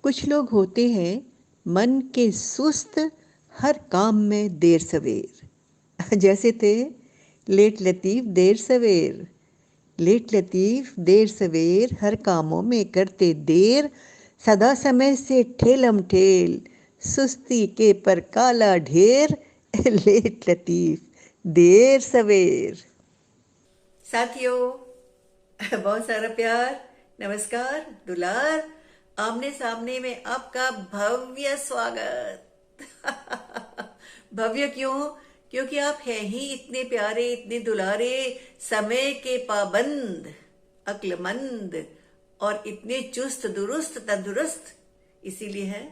कुछ लोग होते हैं मन के सुस्त, हर काम में देर सवेर। जैसे थे लेट लतीफ़ देर सवेर। लेट लतीफ़ देर सवेर हर कामों में करते देर, सदा समय से ठेलम ठेल, सुस्ती के पर काला ढेर। लेट लतीफ़ देर सवेर। साथियों, बहुत सारा प्यार, नमस्कार, दुलार, आमने सामने में आपका भव्य स्वागत। भव्य क्यों? क्योंकि आप हैं ही इतने प्यारे, इतने दुलारे, समय के पाबंद, अक्लमंद और इतने चुस्त दुरुस्त तंदुरुस्त, इसीलिए है।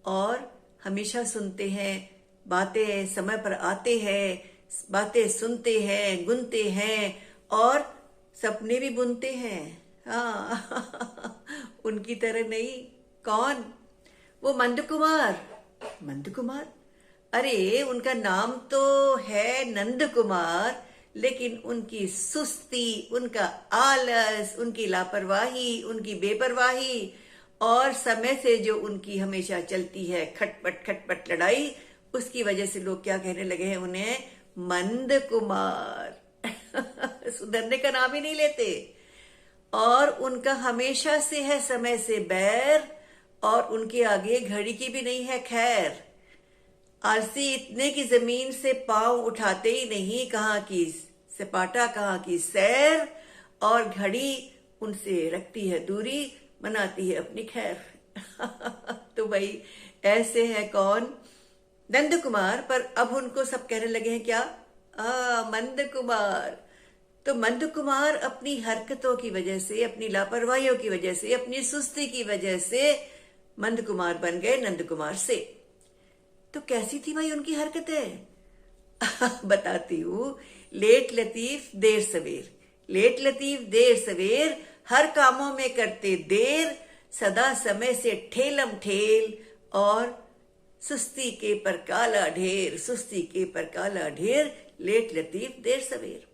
और हमेशा सुनते हैं बातें, समय पर आते हैं, बातें सुनते हैं, गुनते हैं और सपने भी बुनते हैं। हाँ। उनकी तरह नहीं। कौन? वो मंद कुमार। मंद कुमार, अरे उनका नाम तो है नंद कुमार, लेकिन उनकी सुस्ती, उनका आलस, उनकी लापरवाही, उनकी बेपरवाही और समय से जो उनकी हमेशा चलती है खटपट खटपट लड़ाई, उसकी वजह से लोग क्या कहने लगे हैं उन्हें? मंद कुमार। सुधरने का नाम ही नहीं लेते। और उनका हमेशा से है समय से बैर, और उनके आगे घड़ी की भी नहीं है खैर। आलसी इतने की जमीन से पांव उठाते ही नहीं, कहाँ की सपाटा कहाँ की सैर, और घड़ी उनसे रखती है दूरी, मनाती है अपनी खैर। तो भाई ऐसे है कौन? नंद कुमार। पर अब उनको सब कहने लगे हैं क्या? मंद कुमार। तो मंद कुमार अपनी हरकतों की वजह से, अपनी लापरवाहियों की वजह से, अपनी सुस्ती की वजह से मंद कुमार बन गए नंद कुमार से। तो कैसी थी भाई उनकी हरकतें? बताती हूँ। लेट लतीफ देर सवेर। लेट लतीफ देर सवेर हर कामों में करते देर, सदा समय से ठेलम ठेल और सुस्ती के पर काला ढेर। सुस्ती के पर काला ढेर, लेट लतीफ देर सवेर।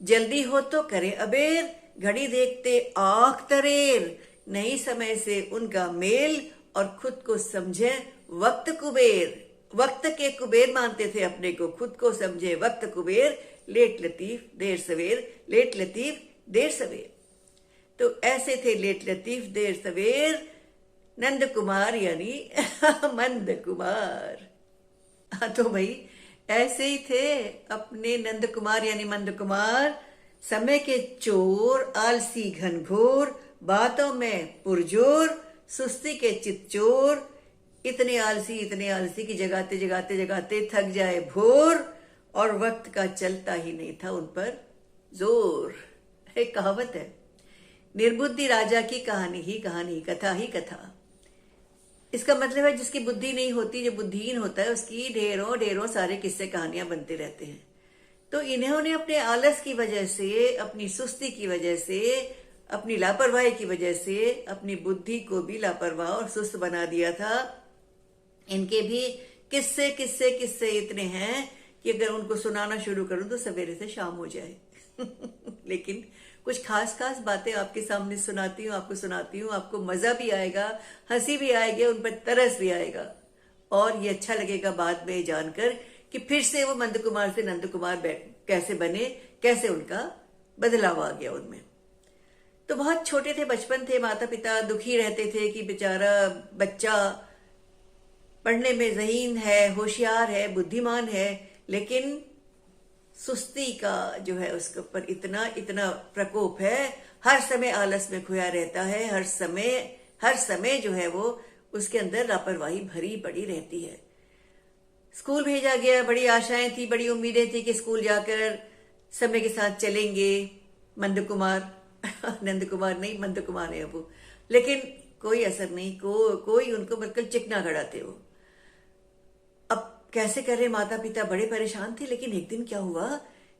जल्दी हो तो करे अबेर, घड़ी देखते आंख तरेर, नहीं समय से उनका मेल और खुद को समझे वक्त कुबेर। वक्त के कुबेर मानते थे अपने को, खुद को समझे वक्त कुबेर। लेट लतीफ देर सवेर, लेट लतीफ देर सवेर। तो ऐसे थे लेट लतीफ देर सवेर नंद कुमार, यानी मंद कुमार। तो भाई ऐसे ही थे अपने नंद कुमार यानी मंद कुमार। समय के चोर, आलसी घनघोर, बातों में पुरजोर, सुस्ती के चितचोर। इतने आलसी कि जगाते जगाते जगाते थक जाए भोर, और वक्त का चलता ही नहीं था उन पर जोर। एक कहावत है, निर्बुद्धि राजा की कहानी ही कहानी, कथा ही कथा। इसका मतलब है जिसकी बुद्धि नहीं होती, जो बुद्धिहीन होता है, उसकी ढेरों ढेरों सारे किस्से कहानियां बनते रहते हैं। तो इन्होंने अपने आलस की वजह से, अपनी सुस्ती की वजह से, अपनी लापरवाही की वजह से अपनी बुद्धि को भी लापरवाह और सुस्त बना दिया था। इनके भी किस्से किस्से किस्से इतने हैं कि अगर उनको सुनाना शुरू करूं तो सवेरे से शाम हो जाए। लेकिन कुछ खास खास बातें आपके सामने सुनाती हूँ, आपको सुनाती हूँ। आपको मजा भी आएगा, हंसी भी आएगी, उन पर तरस भी आएगा, और ये अच्छा लगेगा बाद में जानकर कि फिर से वो मंद कुमार से नंद कुमार कैसे बने, कैसे उनका बदलाव आ गया उनमें। तो बहुत छोटे थे, बचपन थे, माता पिता दुखी रहते थे कि बेचारा बच्चा पढ़ने में ज़हीन है, होशियार है, बुद्धिमान है, लेकिन सुस्ती का जो है उसके ऊपर इतना इतना प्रकोप है। हर समय आलस में खोया रहता है, हर समय जो है वो उसके अंदर लापरवाही भरी पड़ी रहती है। स्कूल भेजा गया, बड़ी आशाएं थी, बड़ी उम्मीदें थी कि स्कूल जाकर समय के साथ चलेंगे मंद कुमार। नंद कुमार नहीं, मंद कुमार है वो। लेकिन कोई असर नहीं, कोई उनको बिल्कुल चिकना खड़ा थे वो। अब कैसे करे, माता पिता बड़े परेशान थे। लेकिन एक दिन क्या हुआ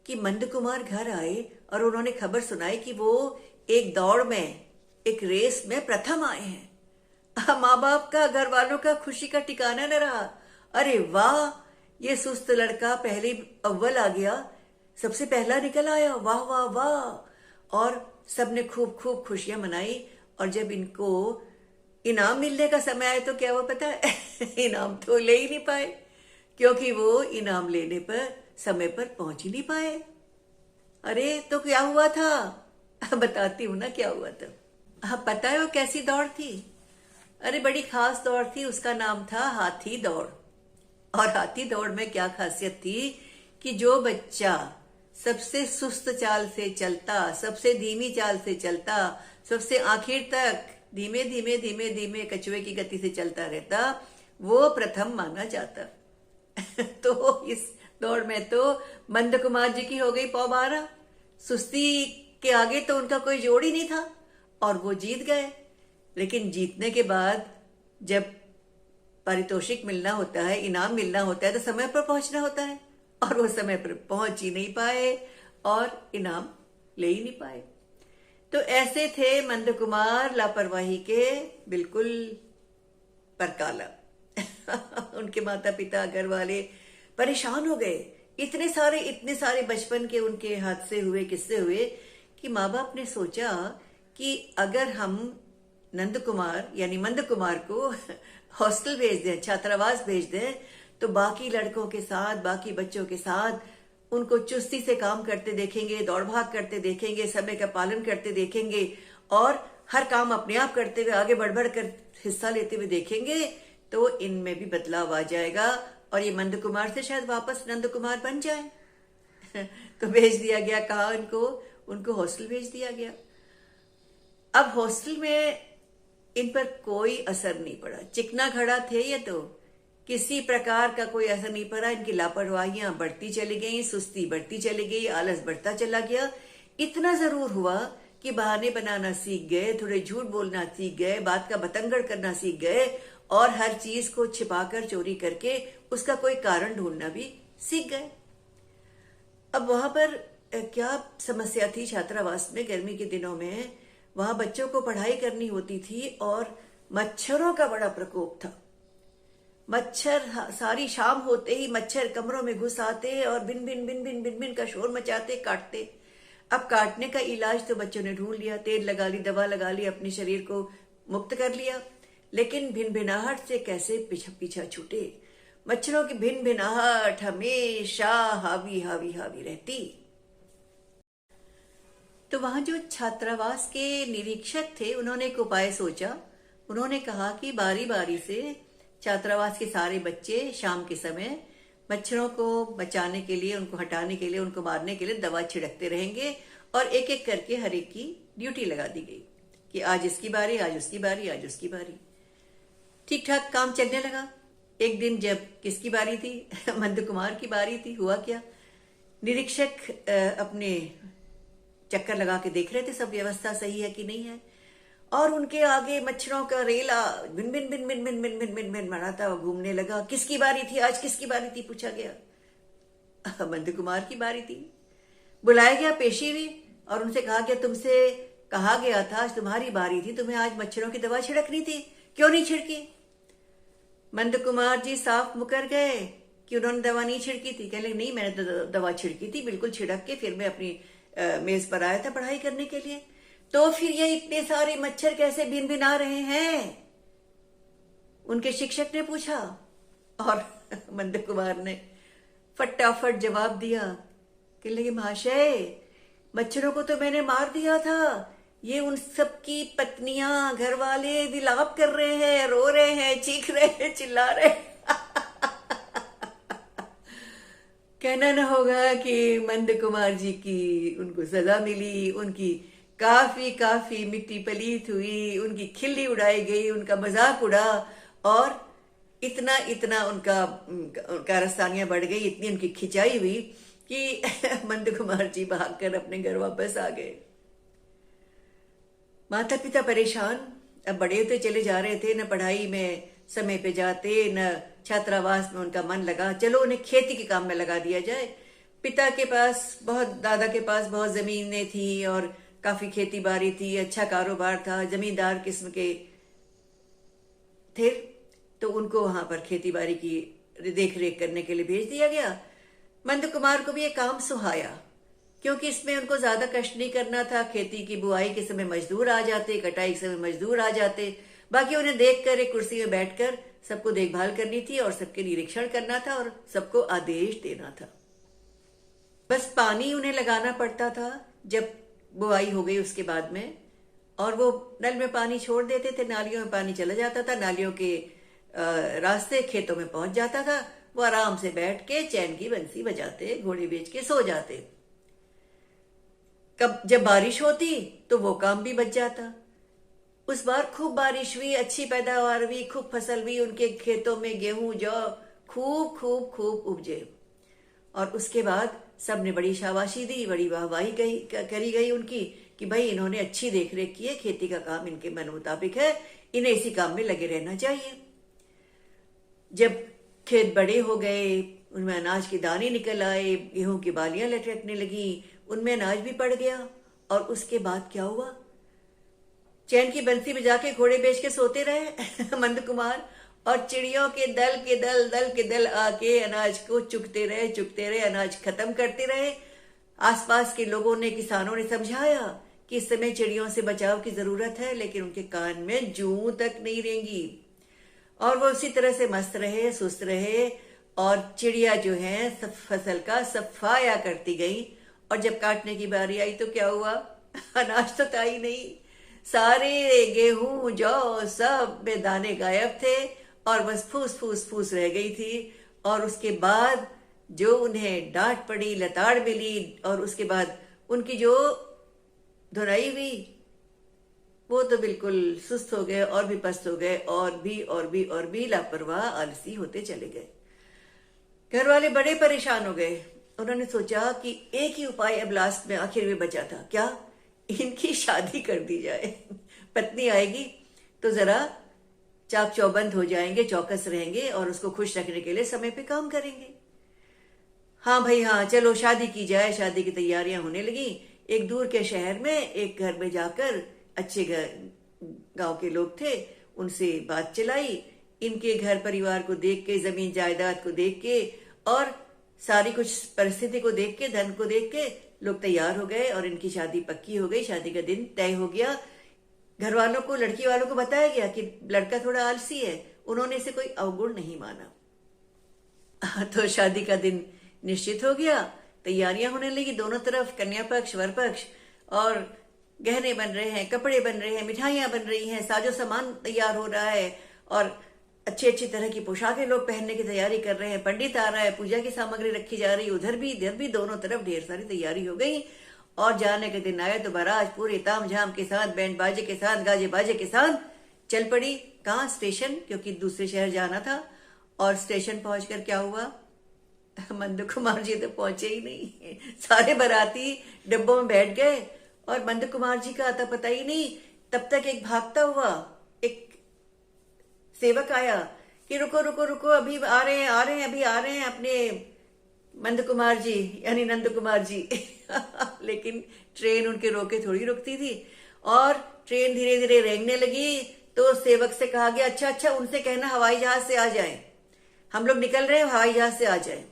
कि मंद कुमार घर आए और उन्होंने खबर सुनाई कि वो एक दौड़ में, एक रेस में प्रथम आए हैं। माँ बाप का, घर वालों का खुशी का ठिकाना न रहा। अरे वाह, ये सुस्त लड़का पहले अव्वल आ गया, सबसे पहला निकल आया, वाह वाह वाह। और सबने खूब खूब खुशियां मनाई। और जब इनको इनाम मिलने का समय आया तो क्या हुआ पता है? इनाम तो ले ही नहीं पाए, क्योंकि वो इनाम लेने पर समय पर पहुंच ही नहीं पाए। अरे तो क्या हुआ था? बताती हूँ ना क्या हुआ था। हाँ, पता है वो कैसी दौड़ थी? अरे बड़ी खास दौड़ थी, उसका नाम था हाथी दौड़। और हाथी दौड़ में क्या खासियत थी कि जो बच्चा सबसे सुस्त चाल से चलता, सबसे धीमी चाल से चलता, सबसे आखिर तक धीमे धीमे धीमे धीमे कछुए की गति से चलता रहता, वो प्रथम माना जाता। तो इस दौड़ में तो मंद कुमार जी की हो गई पौ 12। सुस्ती के आगे तो उनका कोई जोड़ ही नहीं था और वो जीत गए। लेकिन जीतने के बाद जब पारितोषिक मिलना होता है, इनाम मिलना होता है, तो समय पर पहुंचना होता है, और वो समय पर पहुंच ही नहीं पाए और इनाम ले ही नहीं पाए। तो ऐसे थे मंद कुमार, लापरवाही के बिल्कुल परकाला। उनके माता पिता, घर वाले परेशान हो गए। इतने सारे बचपन के उनके हादसे हुए, किस्से हुए कि माँ बाप ने सोचा कि अगर हम नंद कुमार यानी मंद कुमार को हॉस्टल भेज दें, छात्रावास भेज दें, तो बाकी लड़कों के साथ, बाकी बच्चों के साथ उनको चुस्ती से काम करते देखेंगे, दौड़ भाग करते देखेंगे, समय का पालन करते देखेंगे और हर काम अपने आप करते हुए आगे बढ़ बढ़ कर हिस्सा लेते हुए देखेंगे, तो इनमें भी बदलाव आ जाएगा और ये मंद कुमार से शायद वापस नंद कुमार बन जाए। तो भेज दिया गया, कहा उनको हॉस्टल भेज दिया गया। अब हॉस्टल में इन पर कोई असर नहीं पड़ा। चिकना खड़ा थे ये, तो किसी प्रकार का कोई असर नहीं पड़ा। इनकी लापरवाहियां बढ़ती चली गई, सुस्ती बढ़ती चली गई, आलस बढ़ता चला गया। इतना जरूर हुआ कि बहाने बनाना सीख गए, थोड़े झूठ बोलना सीख गए, बात का बतंगड़ करना सीख गए और हर चीज को छिपाकर, चोरी करके उसका कोई कारण ढूंढना भी सीख गए। अब वहां पर क्या समस्या थी छात्रावास में? गर्मी के दिनों में वहां बच्चों को पढ़ाई करनी होती थी और मच्छरों का बड़ा प्रकोप था। मच्छर सारी शाम होते ही मच्छर कमरों में घुस आते और बिन बिन बिन बिन बिन बिन का शोर मचाते, काटते। अब काटने का इलाज तो बच्चों ने ढूंढ लिया, तेल लगा ली, दवा लगा ली, अपने शरीर को मुक्त कर लिया, लेकिन भिन भिनाहट से कैसे पीछा छूटे। मच्छरों की भिन भिनाहट हमेशा हावी हावी हावी रहती। तो वहां जो छात्रावास के निरीक्षक थे, उन्होंने एक उपाय सोचा। उन्होंने कहा कि बारी बारी से छात्रावास के सारे बच्चे शाम के समय मच्छरों को बचाने के लिए, उनको हटाने के लिए, उनको मारने के लिए दवा छिड़कते रहेंगे और एक एक करके हर एक की ड्यूटी लगा दी गई कि आज इसकी बारी, आज उसकी बारी, आज उसकी बारी। ठीक ठाक काम चलने लगा। एक दिन जब किसकी बारी थी? मंद कुमार की बारी थी। हुआ क्या, निरीक्षक अपने चक्कर लगा के देख रहे थे सब व्यवस्था सही है कि नहीं है, और उनके आगे मच्छरों का रेला बिन बिन बिन बिन बिन बिन बिन बिन बिन मराता हुआ घूमने लगा। किसकी बारी थी आज, किसकी बारी थी, पूछा गया। मंद कुमार की बारी थी। बुलाया गया, पेशी हुई और उनसे कहा गया, तुमसे कहा गया था आज तुम्हारी बारी थी, तुम्हें आज मच्छरों की दवा छिड़कनी थी, क्यों नहीं छिड़की? मंद कुमार जी साफ मुकर गए कि उन्होंने दवा नहीं छिड़की थी। कहने लगे, नहीं, मैंने तो दवा छिड़की थी, बिल्कुल छिड़क के फिर मैं अपनी मेज पर आया था पढ़ाई करने के लिए। तो फिर ये इतने सारे मच्छर कैसे भिन भिन आ रहे हैं? उनके शिक्षक ने पूछा और मंद कुमार ने फटाफट जवाब दिया। कहने लगे, महाशय, मच्छरों को तो मैंने मार दिया था, ये उन सबकी पत्नियां, घर वाले विलाप कर रहे हैं, रो रहे हैं, चीख रहे हैं, चिल्ला रहे हैं। कहना न होगा कि मंद कुमार जी की उनको सजा मिली, उनकी काफी काफी मिट्टी पलीत हुई, उनकी खिल्ली उड़ाई गई, उनका मजाक उड़ा और इतना इतना उनका कारस्तानियां बढ़ गई, इतनी उनकी खिंचाई हुई कि मंद कुमार जी भागकर अपने घर वापस आ गए। माता पिता परेशान। अब बड़े होते चले जा रहे थे, न पढ़ाई में समय पे जाते, न छात्रावास में उनका मन लगा। चलो उन्हें खेती के काम में लगा दिया जाए। पिता के पास बहुत, दादा के पास बहुत जमीनें थी और काफी खेती बाड़ी थी, अच्छा कारोबार था, जमींदार किस्म के थे, तो उनको वहां पर खेती बाड़ी की देख रेख करने के लिए भेज दिया गया। मंद कुमार को भी ये काम सुहाया, क्योंकि इसमें उनको ज्यादा कष्ट नहीं करना था। खेती की बुआई के समय मजदूर आ जाते, कटाई के समय मजदूर आ जाते, बाकी उन्हें देखकर एक कुर्सी में बैठकर सबको देखभाल करनी थी और सबके निरीक्षण करना था और सबको आदेश देना था। बस पानी उन्हें लगाना पड़ता था जब बुआई हो गई उसके बाद में, और वो नल में पानी छोड़ देते थे, नालियों में पानी चला जाता था, नालियों के रास्ते खेतों में पहुंच जाता था। वो आराम से बैठ के चैन की बंसी बजाते, घोड़े बेच के सो जाते। कब जब बारिश होती तो वो काम भी बच जाता। उस बार खूब बारिश हुई, अच्छी पैदावार हुई, खूब फसल हुई, उनके खेतों में गेहूं जौ खूब खूब खूब उपजे। और उसके बाद सबने बड़ी शाबाशी दी, बड़ी वाहवाही करी गई उनकी कि भाई इन्होंने अच्छी देखरेख की है, खेती का काम इनके मन मुताबिक है, इन्हें इसी काम में लगे रहना चाहिए। जब खेत बड़े हो गए, उनमें अनाज के दाने निकल आए, गेहूं की बालियां लटकने लगी, उनमें अनाज भी पड़ गया। और उसके बाद क्या हुआ? चैन की बंसी बजा के घोड़े बेच के सोते रहे मंद कुमार, और चिड़ियों के दल के दल आके अनाज को चुगते रहे, अनाज खत्म करते रहे। आसपास के लोगों ने, किसानों ने समझाया कि इस समय चिड़ियों से बचाव की जरूरत है, लेकिन उनके कान में जूं तक नहीं रेंगी। और वो उसी तरह से मस्त रहे, सुस्त रहे, और चिड़िया जो है सब फसल का सफाया करती गई। और जब काटने की बारी आई तो क्या हुआ? अनाज तो था ही नहीं, सारे गेहूं जौ सब में दाने गायब थे, और बस फूस फूस फूस रह गई थी। और उसके बाद जो उन्हें डांट पड़ी, लताड़ मिली, और उसके बाद उनकी जो धुनाई हुई, वो तो बिल्कुल सुस्त हो गए और भी पस्त हो गए, और भी लापरवाह आलसी होते चले गए। घर वाले बड़े परेशान हो गए। उन्होंने सोचा कि एक ही उपाय अब लास्ट में आखिर में बचा था, क्या? इनकी शादी कर दी जाए। पत्नी आएगी तो जरा चाक चौबंद हो जाएंगे, चौकस रहेंगे, और उसको खुश रखने के लिए समय पे काम करेंगे। हाँ भाई हाँ, चलो शादी की जाए। शादी की तैयारियां होने लगी। एक दूर के शहर में एक घर में जाकर अच्छे गांव के लोग थे, उनसे बात चलाई। इनके घर परिवार को देख के, जमीन जायदाद को देख के, और सारी कुछ परिस्थिति को देख के, धन को देख के लोग तैयार हो गए, और इनकी शादी पक्की हो गई। शादी का दिन तय हो गया। घर वालों को, लड़की वालों को बताया गया कि लड़का थोड़ा आलसी है, उन्होंने इसे कोई अवगुण नहीं माना। तो शादी का दिन निश्चित हो गया। तैयारियां होने लगी दोनों तरफ, कन्या पक्ष वर पक्ष, और गहने बन रहे हैं, कपड़े बन रहे हैं, मिठाइयां बन रही हैं, साजो सामान तैयार हो रहा है, और अच्छी अच्छी तरह की पोशाकें लोग पहनने की तैयारी कर रहे हैं। पंडित आ रहा है, पूजा की सामग्री रखी जा रही, उधर भी इधर भी, दोनों तरफ ढेर सारी तैयारी हो गई। और जाने के दिन आए तो बारात पूरे ताम झाम के साथ, बैंड बाजे के साथ, गाजे बाजे के साथ चल पड़ी। कहाँ? स्टेशन, क्योंकि दूसरे शहर जाना था। और स्टेशन पहुंचकर क्या हुआ? मंद कुमार जी तो पहुंचे ही नहीं। सारे बाराती डिब्बों में बैठ गए, और मंद कुमार जी का आता पता ही नहीं। तब तक एक भागता हुआ एक सेवक आया कि रुको रुको रुको, अभी आ रहे हैं, अभी आ रहे हैं अपने मंद कुमार जी, यानी नंद कुमार जी। लेकिन ट्रेन उनके रोके थोड़ी रुकती थी, और ट्रेन धीरे धीरे रेंगने लगी। तो सेवक से कहा गया, अच्छा अच्छा, उनसे कहना हवाई जहाज से आ जाएं, हम लोग निकल रहे हैं, हवाई जहाज से आ जाएं।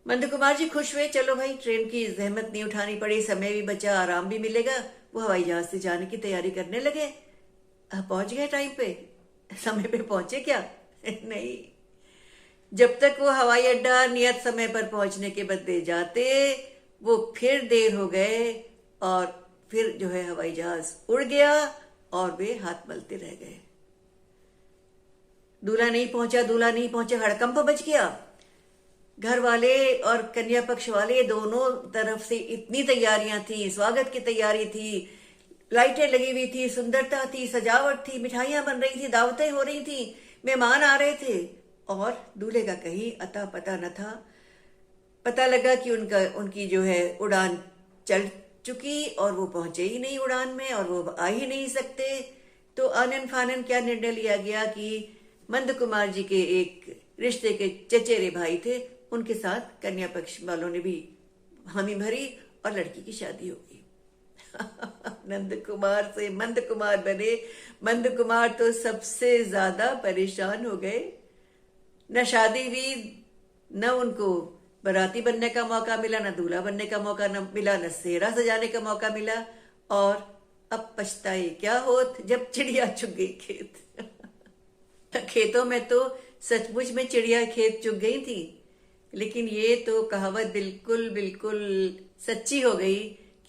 मंद कुमार जी खुश हुए, चलो भाई, ट्रेन की जहमत नहीं उठानी पड़ी, समय भी बचा, आराम भी मिलेगा। वो हवाई जहाज से जाने की तैयारी करने लगे। पहुंच गए टाइम पे? समय पे पहुंचे क्या? नहीं। जब तक वो हवाई अड्डा नियत समय पर पहुंचने के बदले जाते, वो फिर देर हो गए, और फिर जो है हवाई जहाज उड़ गया, और वे हाथ मलते रह गए। दूल्हा नहीं पहुंचा, हड़कंप बच गया। घर वाले और कन्या पक्ष वाले दोनों तरफ से इतनी तैयारियां थी, स्वागत की तैयारी थी, लाइटें लगी हुई थी, सुंदरता थी, सजावट थी, मिठाइयां बन रही थी, दावतें हो रही थी, मेहमान आ रहे थे, और दूल्हे का कहीं अता पता न था। पता लगा कि उनकी जो है उड़ान चल चुकी, और वो पहुंचे ही नहीं उड़ान में, और वो आ ही नहीं सकते। तो आनन फानन क्या निर्णय लिया गया कि मंद कुमार जी के एक रिश्ते के चचेरे भाई थे, उनके साथ कन्या पक्ष वालों ने भी हामी भरी, और लड़की की शादी हो गई। नंद कुमार से मंद कुमार बने। मंद कुमार तो सबसे ज्यादा परेशान हो गए। न शादी हुई, न उनको बाराती बनने का मौका मिला, न दूल्हा बनने का मौका न मिला, न सेहरा सजाने का मौका मिला, और अब पछताए क्या होत, जब चिड़िया चुग गई खेत। खेतों में तो सचमुच में चिड़िया खेत चुग गई थी, लेकिन ये तो कहावत बिल्कुल बिल्कुल सच्ची हो गई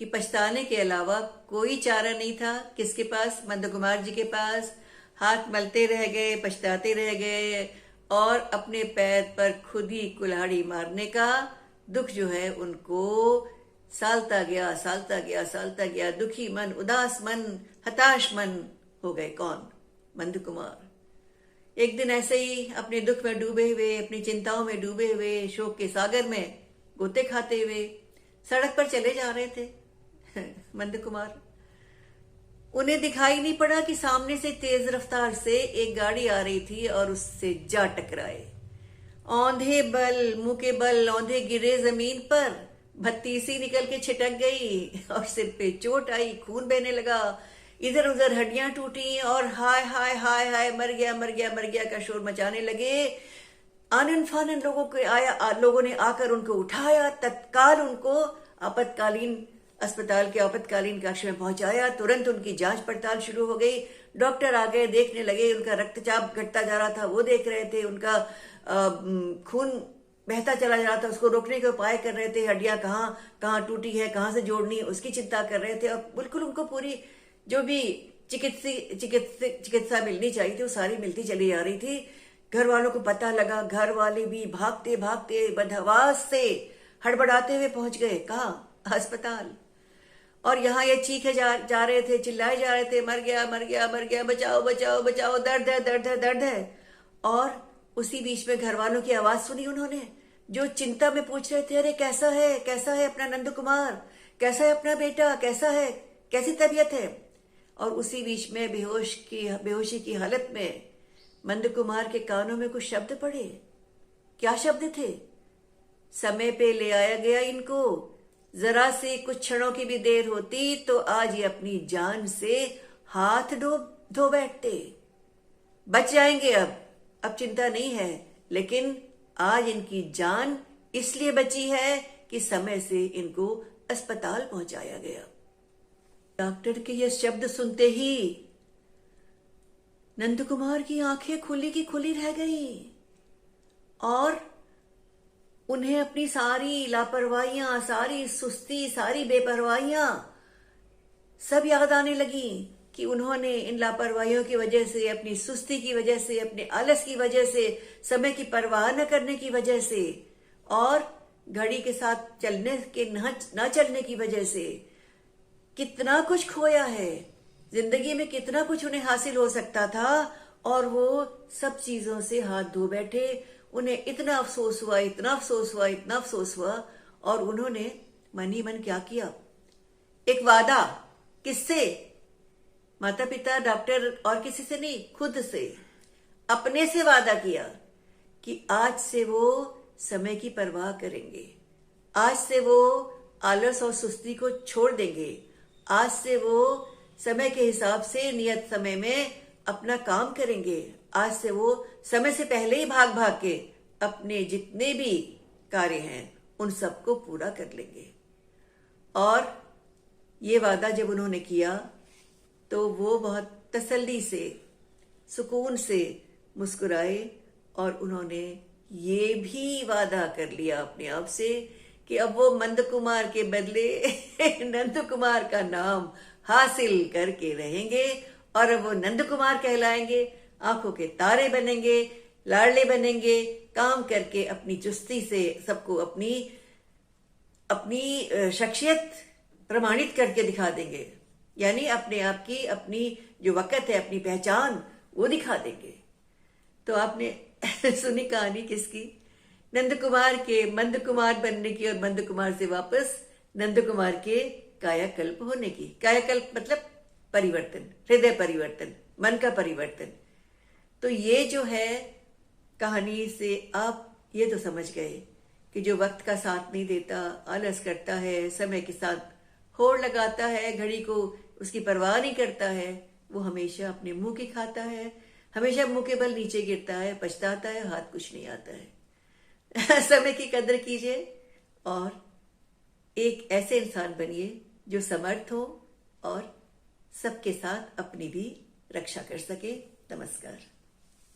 कि पछताने के अलावा कोई चारा नहीं था। किसके पास? नंदकुमार जी के पास। हाथ मलते रह गए, पछताते रह गए, और अपने पैर पर खुद ही कुल्हाड़ी मारने का दुख जो है उनको सालता गया, सालता गया, सालता गया। दुखी मन, उदास मन, हताश मन हो गए। कौन? नंदकुमार। एक दिन ऐसे ही अपने दुख में डूबे हुए, अपनी चिंताओं में डूबे हुए, शोक के सागर में गोते खाते हुए सड़क पर चले जा रहे थे नंदकुमार। उन्हें दिखाई नहीं पड़ा कि सामने से तेज रफ्तार से एक गाड़ी आ रही थी और उससे जा टकराए। औंधे बल, मुंह के बल औंधे गिरे जमीन पर, भतीसी निकल के छिटक गई और सिर पे चोट आई, खून बहने लगा। इधर उधर हड्डियां टूटी और हाय हाय हाय हाय, मर गया मर गया मर गया का शोर मचाने लगे। आनन फानन लोगों ने आकर उनको उठाया, तत्काल उनको आपातकालीन अस्पताल के आपातकालीन कक्ष में पहुंचाया। तुरंत उनकी जांच पड़ताल शुरू हो गई। डॉक्टर आ गए, देखने लगे। उनका रक्तचाप घटता जा रहा था, वो देख रहे थे। उनका खून बहता चला जा रहा था, उसको रोकने के उपाय कर रहे थे। हड्डियां कहाँ कहाँ टूटी है, कहाँ से जोड़नी है, उसकी चिंता कर रहे थे। और बिल्कुल उनको पूरी जो भी चिकित्सा मिलनी चाहिए थी वो सारी मिलती चली जा रही थी। घर वालों को पता लगा, घर वाले भी भागते भागते बदहवास से हड़बड़ाते हुए पहुंच गए। कहाँ? अस्पताल। और यहाँ ये चीखे जा रहे थे, चिल्लाए जा रहे थे, मर गया मर गया मर गया, बचाओ बचाओ बचाओ, दर्द है दर्द है दर्द है। और उसी बीच में घर वालों की आवाज सुनी उन्होंने, जो चिंता में पूछ रहे थे, अरे कैसा है अपना नंदकुमार, कैसा है अपना बेटा, कैसा है, कैसी तबीयत है। और उसी बीच में बेहोशी की हालत में नंदकुमार के कानों में कुछ शब्द पड़े। क्या शब्द थे? समय पे ले आया गया इनको, जरा से कुछ क्षणों की भी देर होती तो आज ये अपनी जान से हाथ धो बैठते। बच जाएंगे, अब चिंता नहीं है, लेकिन आज इनकी जान इसलिए बची है कि समय से इनको अस्पताल पहुंचाया गया। डॉक्टर के ये शब्द सुनते ही नंदकुमार की आंखें खुली की खुली रह गई और उन्हें अपनी सारी लापरवाहियां, सारी सुस्ती, सारी बेपरवाहियां सब याद आने लगी कि उन्होंने इन लापरवाहियों की वजह से, अपनी सुस्ती की वजह से, अपने आलस की वजह से, समय की परवाह न करने की वजह से और घड़ी के साथ चलने के न चलने की वजह से कितना कुछ खोया है। जिंदगी में कितना कुछ उन्हें हासिल हो सकता था और वो सब चीजों से हाथ धो बैठे। उन्हें इतना अफसोस हुआ, इतना अफसोस हुआ, इतना अफसोस हुआ। और उन्होंने मन ही मन क्या किया? एक वादा। किससे? माता पिता, डॉक्टर और किसी से नहीं, खुद से, अपने से वादा किया कि आज से वो समय की परवाह करेंगे, आज से वो आलस और सुस्ती को छोड़ देंगे, आज से वो समय के हिसाब से नियत समय में अपना काम करेंगे, आज से वो समय से पहले ही भाग भाग के अपने जितने भी कार्य हैं उन सबको पूरा कर लेंगे। और ये वादा जब उन्होंने किया तो वो बहुत तसल्ली से, सुकून से मुस्कुराए और उन्होंने ये भी वादा कर लिया अपने आप से कि अब वो नंदकुमार के बदले नंदकुमार का नाम हासिल करके रहेंगे और अब वो नंदकुमार कहलाएंगे, आंखों के तारे बनेंगे, लाडले बनेंगे, काम करके अपनी चुस्ती से सबको अपनी शख्सियत प्रमाणित करके दिखा देंगे। यानी अपने आप की अपनी जो वक़्त है, अपनी पहचान वो दिखा देंगे। तो आपने सुनी कहानी किसकी? नंदकुमार के नंदकुमार बनने की और नंदकुमार से वापस नंदकुमार के कायाकल्प होने की। कायाकल्प मतलब परिवर्तन, हृदय परिवर्तन, मन का परिवर्तन। तो ये जो है कहानी से आप ये तो समझ गए कि जो वक्त का साथ नहीं देता, आलस करता है, समय के साथ होड़ लगाता है, घड़ी को उसकी परवाह नहीं करता है, वो हमेशा अपने मुंह की खाता है, हमेशा मुंह के बल नीचे गिरता है, पछताता है, हाथ कुछ नहीं आता है। समय की कदर कीजिए और एक ऐसे इंसान बनिए जो समर्थ हो और सबके साथ अपनी भी रक्षा कर सके। नमस्कार।